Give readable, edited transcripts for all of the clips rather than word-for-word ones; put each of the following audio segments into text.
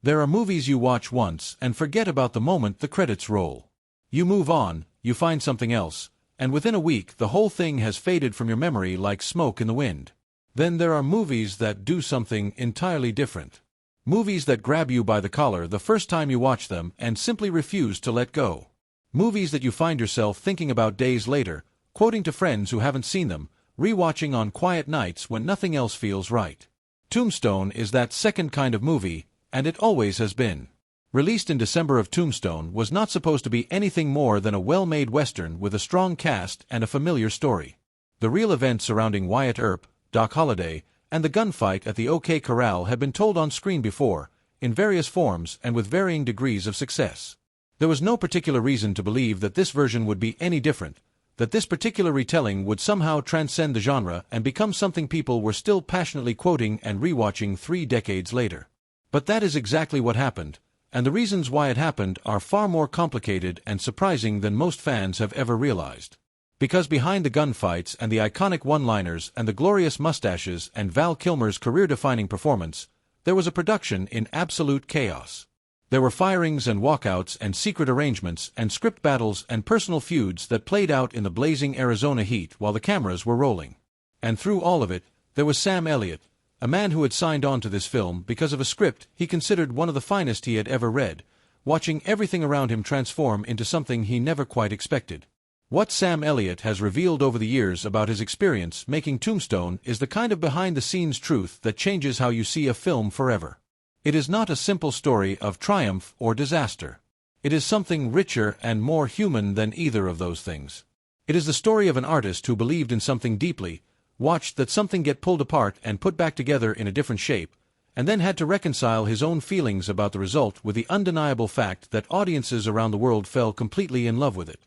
There are movies you watch once and forget about the moment the credits roll. You move on, you find something else, and within a week the whole thing has faded from your memory like smoke in the wind. Then there are movies that do something entirely different. Movies that grab you by the collar the first time you watch them and simply refuse to let go. Movies that you find yourself thinking about days later, quoting to friends who haven't seen them, rewatching on quiet nights when nothing else feels right. Tombstone is that second kind of movie, and it always has been. Released in December of Tombstone was not supposed to be anything more than a well-made western with a strong cast and a familiar story. The real events surrounding Wyatt Earp, Doc Holliday, and the gunfight at the OK Corral had been told on screen before, in various forms and with varying degrees of success. There was no particular reason to believe that this version would be any different, that this particular retelling would somehow transcend the genre and become something people were still passionately quoting and rewatching 3 decades later. But that is exactly what happened, and the reasons why it happened are far more complicated and surprising than most fans have ever realized. Because behind the gunfights and the iconic one-liners and the glorious mustaches and Val Kilmer's career-defining performance, there was a production in absolute chaos. There were firings and walkouts and secret arrangements and script battles and personal feuds that played out in the blazing Arizona heat while the cameras were rolling. And through all of it, there was Sam Elliott, a man who had signed on to this film because of a script he considered one of the finest he had ever read, watching everything around him transform into something he never quite expected. What Sam Elliott has revealed over the years about his experience making Tombstone is the kind of behind-the-scenes truth that changes how you see a film forever. It is not a simple story of triumph or disaster. It is something richer and more human than either of those things. It is the story of an artist who believed in something deeply, watched that something get pulled apart and put back together in a different shape, and then had to reconcile his own feelings about the result with the undeniable fact that audiences around the world fell completely in love with it.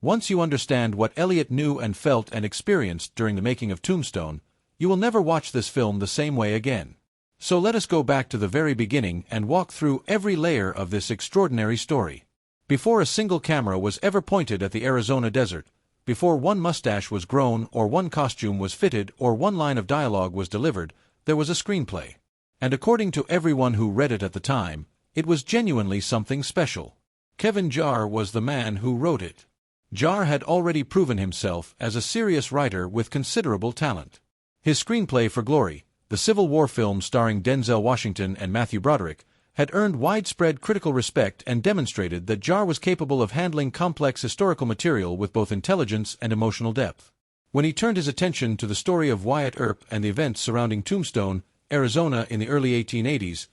Once you understand what Elliott knew and felt and experienced during the making of Tombstone, you will never watch this film the same way again. So let us go back to the very beginning and walk through every layer of this extraordinary story. Before a single camera was ever pointed at the Arizona desert, before one mustache was grown or one costume was fitted or one line of dialogue was delivered, there was a screenplay. And according to everyone who read it at the time, it was genuinely something special. Kevin Jarre was the man who wrote it. Jarre had already proven himself as a serious writer with considerable talent. His screenplay for Glory, the Civil War film starring Denzel Washington and Matthew Broderick, had earned widespread critical respect and demonstrated that Jarre was capable of handling complex historical material with both intelligence and emotional depth. When he turned his attention to the story of Wyatt Earp and the events surrounding Tombstone, Arizona in the early 1880s,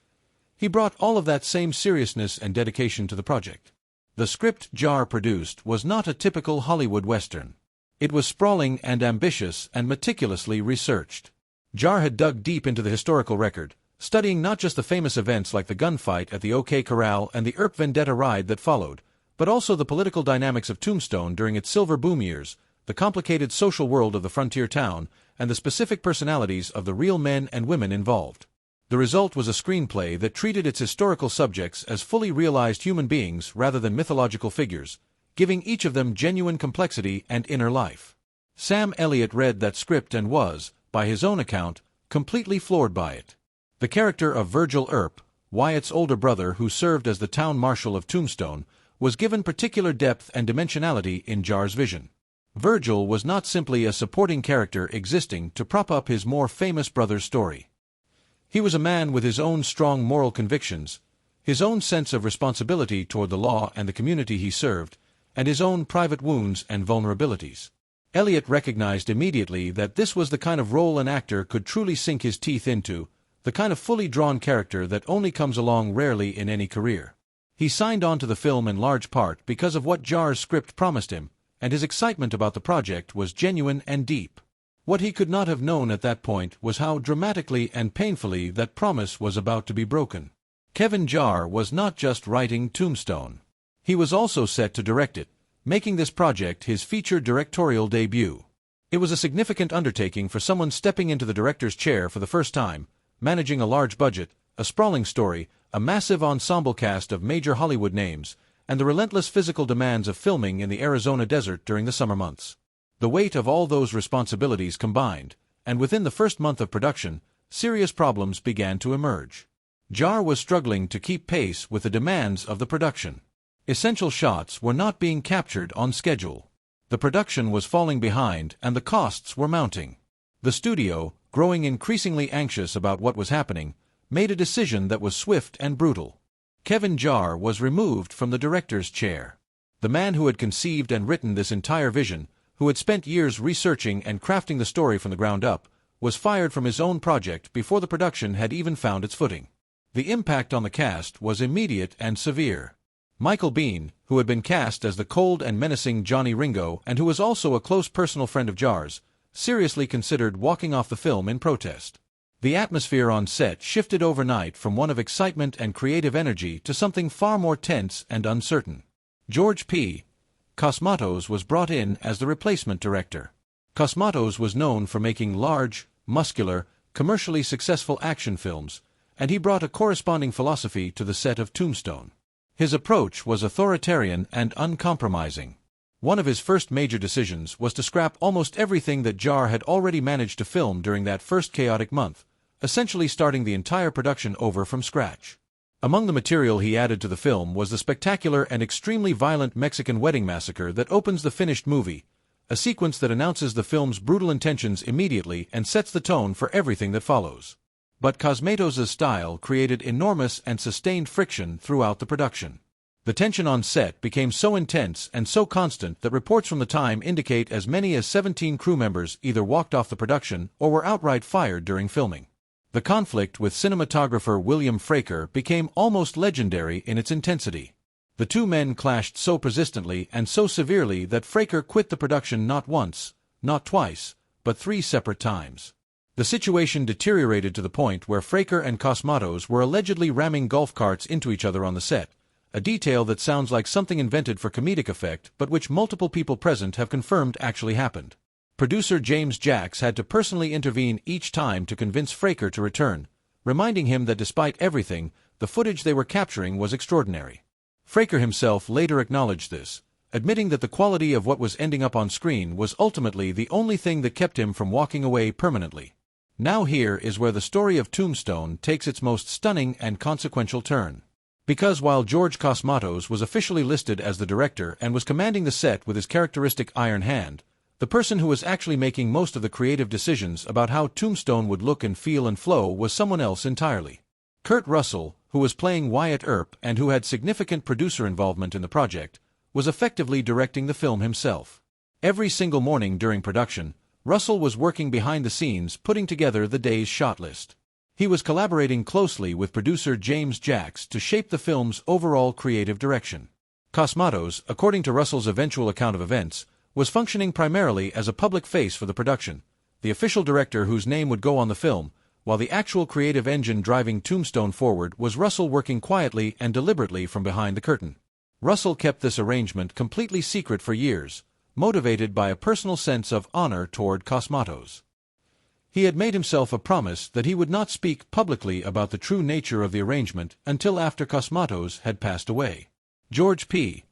he brought all of that same seriousness and dedication to the project. The script Jarre produced was not a typical Hollywood Western. It was sprawling and ambitious and meticulously researched. Jarre had dug deep into the historical record, studying not just the famous events like the gunfight at the OK Corral and the Earp Vendetta ride that followed, but also the political dynamics of Tombstone during its silver boom years, the complicated social world of the frontier town, and the specific personalities of the real men and women involved. The result was a screenplay that treated its historical subjects as fully realized human beings rather than mythological figures, giving each of them genuine complexity and inner life. Sam Elliott read that script and was, by his own account, completely floored by it. The character of Virgil Earp, Wyatt's older brother who served as the town marshal of Tombstone, was given particular depth and dimensionality in Jarre's vision. Virgil was not simply a supporting character existing to prop up his more famous brother's story. He was a man with his own strong moral convictions, his own sense of responsibility toward the law and the community he served, and his own private wounds and vulnerabilities. Elliott recognized immediately that this was the kind of role an actor could truly sink his teeth into, the kind of fully drawn character that only comes along rarely in any career. He signed on to the film in large part because of what Jarre's script promised him, and his excitement about the project was genuine and deep. What he could not have known at that point was how dramatically and painfully that promise was about to be broken. Kevin Jarre was not just writing Tombstone. He was also set to direct it, making this project his feature directorial debut. It was a significant undertaking for someone stepping into the director's chair for the first time, managing a large budget, a sprawling story, a massive ensemble cast of major Hollywood names, and the relentless physical demands of filming in the Arizona desert during the summer months. The weight of all those responsibilities combined, and within the first month of production, serious problems began to emerge. Jar was struggling to keep pace with the demands of the production. Essential shots were not being captured on schedule. The production was falling behind and the costs were mounting. The studio, growing increasingly anxious about what was happening, made a decision that was swift and brutal. Kevin Jar was removed from the director's chair. The man who had conceived and written this entire vision, who had spent years researching and crafting the story from the ground up, was fired from his own project before the production had even found its footing. The impact on the cast was immediate and severe. Michael Biehn, who had been cast as the cold and menacing Johnny Ringo and who was also a close personal friend of Jar's, seriously considered walking off the film in protest. The atmosphere on set shifted overnight from one of excitement and creative energy to something far more tense and uncertain. George P. Cosmatos was brought in as the replacement director. Cosmatos was known for making large, muscular, commercially successful action films, and he brought a corresponding philosophy to the set of Tombstone. His approach was authoritarian and uncompromising. One of his first major decisions was to scrap almost everything that Jar had already managed to film during that first chaotic month, essentially starting the entire production over from scratch. Among the material he added to the film was the spectacular and extremely violent Mexican wedding massacre that opens the finished movie, a sequence that announces the film's brutal intentions immediately and sets the tone for everything that follows. But Cosmatos' style created enormous and sustained friction throughout the production. The tension on set became so intense and so constant that reports from the time indicate as many as 17 crew members either walked off the production or were outright fired during filming. The conflict with cinematographer William Fraker became almost legendary in its intensity. The two men clashed so persistently and so severely that Fraker quit the production not once, not twice, but 3 separate times. The situation deteriorated to the point where Fraker and Cosmatos were allegedly ramming golf carts into each other on the set, a detail that sounds like something invented for comedic effect but which multiple people present have confirmed actually happened. Producer James Jacks had to personally intervene each time to convince Fraker to return, reminding him that despite everything, the footage they were capturing was extraordinary. Fraker himself later acknowledged this, admitting that the quality of what was ending up on screen was ultimately the only thing that kept him from walking away permanently. Now here is where the story of Tombstone takes its most stunning and consequential turn. Because while George Cosmatos was officially listed as the director and was commanding the set with his characteristic iron hand, the person who was actually making most of the creative decisions about how Tombstone would look and feel and flow was someone else entirely. Kurt Russell, who was playing Wyatt Earp and who had significant producer involvement in the project, was effectively directing the film himself. Every single morning during production, Russell was working behind the scenes putting together the day's shot list. He was collaborating closely with producer James Jacks to shape the film's overall creative direction. Cosmatos, according to Russell's eventual account of events, was functioning primarily as a public face for the production, the official director whose name would go on the film, while the actual creative engine driving Tombstone forward was Russell working quietly and deliberately from behind the curtain. Russell kept this arrangement completely secret for years, motivated by a personal sense of honor toward Cosmatos. He had made himself a promise that he would not speak publicly about the true nature of the arrangement until after Cosmatos had passed away. George P.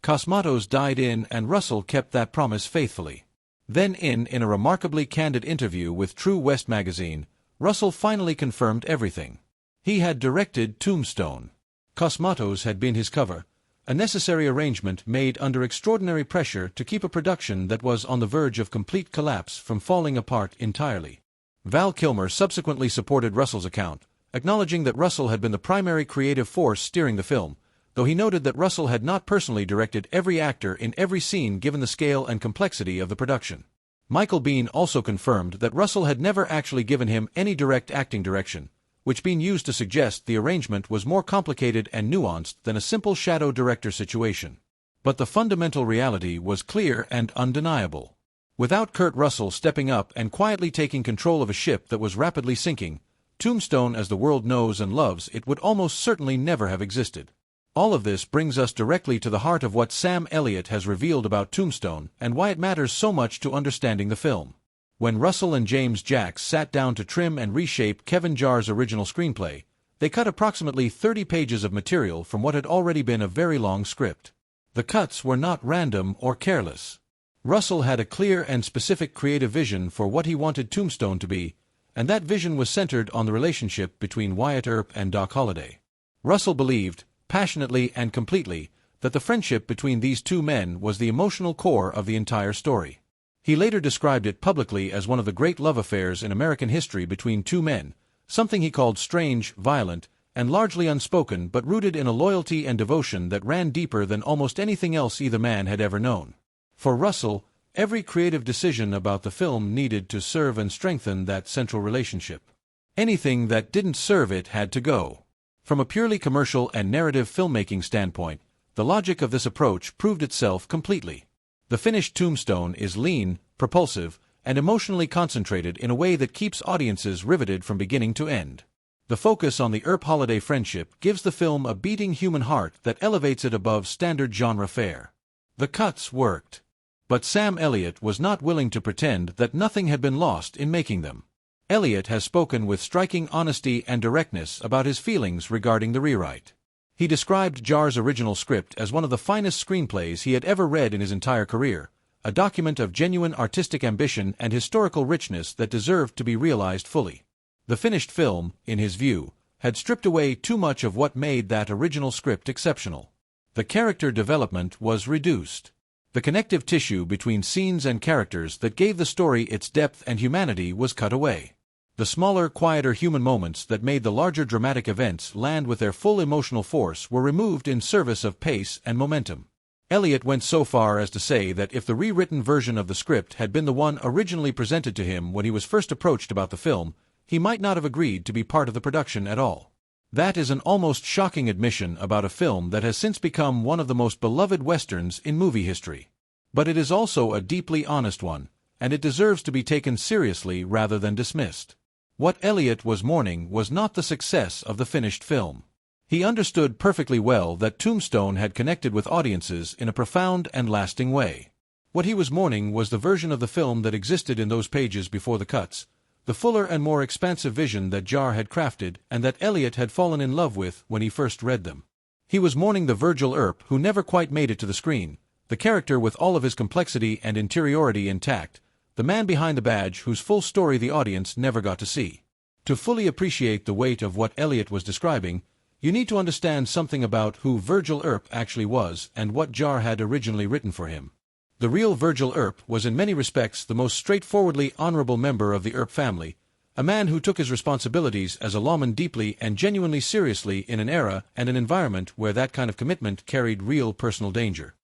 Cosmatos died and Russell kept that promise faithfully. Then in a remarkably candid interview with True West magazine, Russell finally confirmed everything. He had directed Tombstone. Cosmatos had been his cover, a necessary arrangement made under extraordinary pressure to keep a production that was on the verge of complete collapse from falling apart entirely. Val Kilmer subsequently supported Russell's account, acknowledging that Russell had been the primary creative force steering the film, though he noted that Russell had not personally directed every actor in every scene given the scale and complexity of the production. Michael Biehn also confirmed that Russell had never actually given him any direct acting direction, which Biehn used to suggest the arrangement was more complicated and nuanced than a simple shadow director situation. But the fundamental reality was clear and undeniable. Without Kurt Russell stepping up and quietly taking control of a ship that was rapidly sinking, Tombstone as the world knows and loves it would almost certainly never have existed. All of this brings us directly to the heart of what Sam Elliott has revealed about Tombstone and why it matters so much to understanding the film. When Russell and James Jacks sat down to trim and reshape Kevin Jar's original screenplay, they cut approximately 30 pages of material from what had already been a very long script. The cuts were not random or careless. Russell had a clear and specific creative vision for what he wanted Tombstone to be, and that vision was centered on the relationship between Wyatt Earp and Doc Holliday. Russell believed, passionately and completely, that the friendship between these two men was the emotional core of the entire story. He later described it publicly as one of the great love affairs in American history between two men, something he called strange, violent, and largely unspoken but rooted in a loyalty and devotion that ran deeper than almost anything else either man had ever known. For Russell, every creative decision about the film needed to serve and strengthen that central relationship. Anything that didn't serve it had to go. From a purely commercial and narrative filmmaking standpoint, the logic of this approach proved itself completely. The finished Tombstone is lean, propulsive, and emotionally concentrated in a way that keeps audiences riveted from beginning to end. The focus on the Earp-Holliday friendship gives the film a beating human heart that elevates it above standard genre fare. The cuts worked. But Sam Elliott was not willing to pretend that nothing had been lost in making them. Elliott has spoken with striking honesty and directness about his feelings regarding the rewrite. He described Jar's original script as one of the finest screenplays he had ever read in his entire career, a document of genuine artistic ambition and historical richness that deserved to be realized fully. The finished film, in his view, had stripped away too much of what made that original script exceptional. The character development was reduced. The connective tissue between scenes and characters that gave the story its depth and humanity was cut away. The smaller, quieter human moments that made the larger dramatic events land with their full emotional force were removed in service of pace and momentum. Elliott went so far as to say that if the rewritten version of the script had been the one originally presented to him when he was first approached about the film, he might not have agreed to be part of the production at all. That is an almost shocking admission about a film that has since become one of the most beloved westerns in movie history. But it is also a deeply honest one, and it deserves to be taken seriously rather than dismissed. What Elliott was mourning was not the success of the finished film. He understood perfectly well that Tombstone had connected with audiences in a profound and lasting way. What he was mourning was the version of the film that existed in those pages before the cuts, the fuller and more expansive vision that Jar had crafted and that Elliott had fallen in love with when he first read them. He was mourning the Virgil Earp who never quite made it to the screen, the character with all of his complexity and interiority intact, the man behind the badge whose full story the audience never got to see. To fully appreciate the weight of what Elliott was describing, you need to understand something about who Virgil Earp actually was and what Jar had originally written for him. The real Virgil Earp was in many respects the most straightforwardly honorable member of the Earp family, a man who took his responsibilities as a lawman deeply and genuinely seriously in an era and an environment where that kind of commitment carried real personal danger.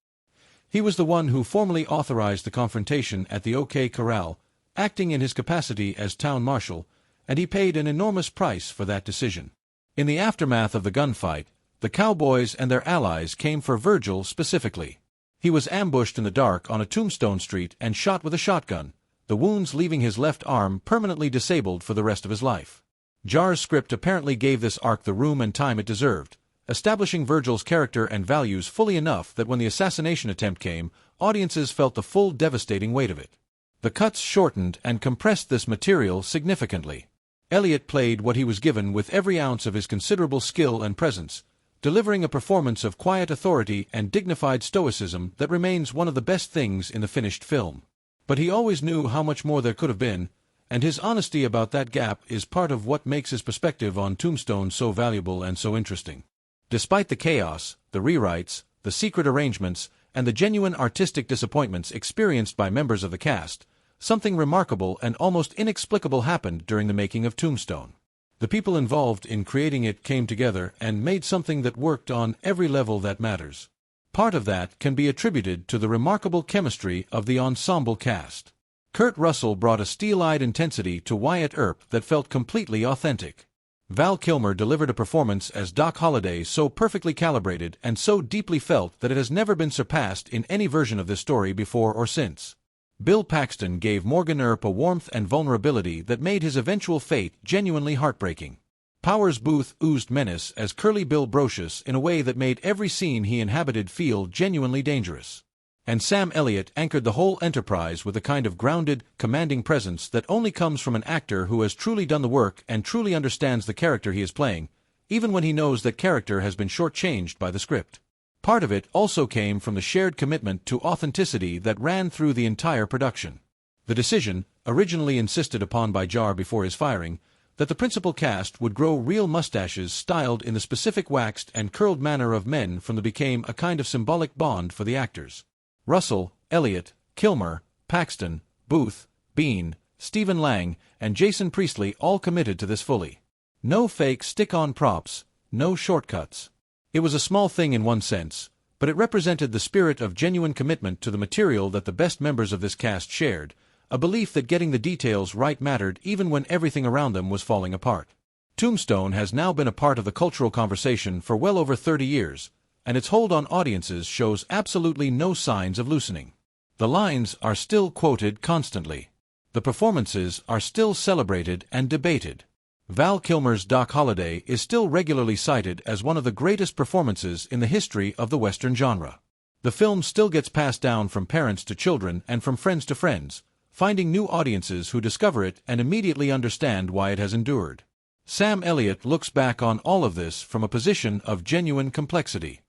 He was the one who formally authorized the confrontation at the OK Corral, acting in his capacity as town marshal, and he paid an enormous price for that decision. In the aftermath of the gunfight, the cowboys and their allies came for Virgil specifically. He was ambushed in the dark on a Tombstone street and shot with a shotgun, the wounds leaving his left arm permanently disabled for the rest of his life. Jar's script apparently gave this arc the room and time it deserved, establishing Virgil's character and values fully enough that when the assassination attempt came, audiences felt the full devastating weight of it. The cuts shortened and compressed this material significantly. Elliott played what he was given with every ounce of his considerable skill and presence, delivering a performance of quiet authority and dignified stoicism that remains one of the best things in the finished film. But he always knew how much more there could have been, and his honesty about that gap is part of what makes his perspective on Tombstone so valuable and so interesting. Despite the chaos, the rewrites, the secret arrangements, and the genuine artistic disappointments experienced by members of the cast, something remarkable and almost inexplicable happened during the making of Tombstone. The people involved in creating it came together and made something that worked on every level that matters. Part of that can be attributed to the remarkable chemistry of the ensemble cast. Kurt Russell brought a steel-eyed intensity to Wyatt Earp that felt completely authentic. Val Kilmer delivered a performance as Doc Holliday so perfectly calibrated and so deeply felt that it has never been surpassed in any version of this story before or since. Bill Paxton gave Morgan Earp a warmth and vulnerability that made his eventual fate genuinely heartbreaking. Powers Booth oozed menace as Curly Bill Brocious in a way that made every scene he inhabited feel genuinely dangerous. And Sam Elliott anchored the whole enterprise with a kind of grounded, commanding presence that only comes from an actor who has truly done the work and truly understands the character he is playing, even when he knows that character has been shortchanged by the script. Part of it also came from the shared commitment to authenticity that ran through the entire production. The decision, originally insisted upon by Jar before his firing, that the principal cast would grow real mustaches styled in the specific waxed and curled manner of men from the became a kind of symbolic bond for the actors. Russell, Elliott, Kilmer, Paxton, Booth, Bean, Stephen Lang, and Jason Priestley all committed to this fully. No fake stick-on props, no shortcuts. It was a small thing in one sense, but it represented the spirit of genuine commitment to the material that the best members of this cast shared, a belief that getting the details right mattered even when everything around them was falling apart. Tombstone has now been a part of the cultural conversation for well over 30 years, and its hold on audiences shows absolutely no signs of loosening. The lines are still quoted constantly. The performances are still celebrated and debated. Val Kilmer's Doc Holliday is still regularly cited as one of the greatest performances in the history of the Western genre. The film still gets passed down from parents to children and from friends to friends, finding new audiences who discover it and immediately understand why it has endured. Sam Elliott looks back on all of this from a position of genuine complexity.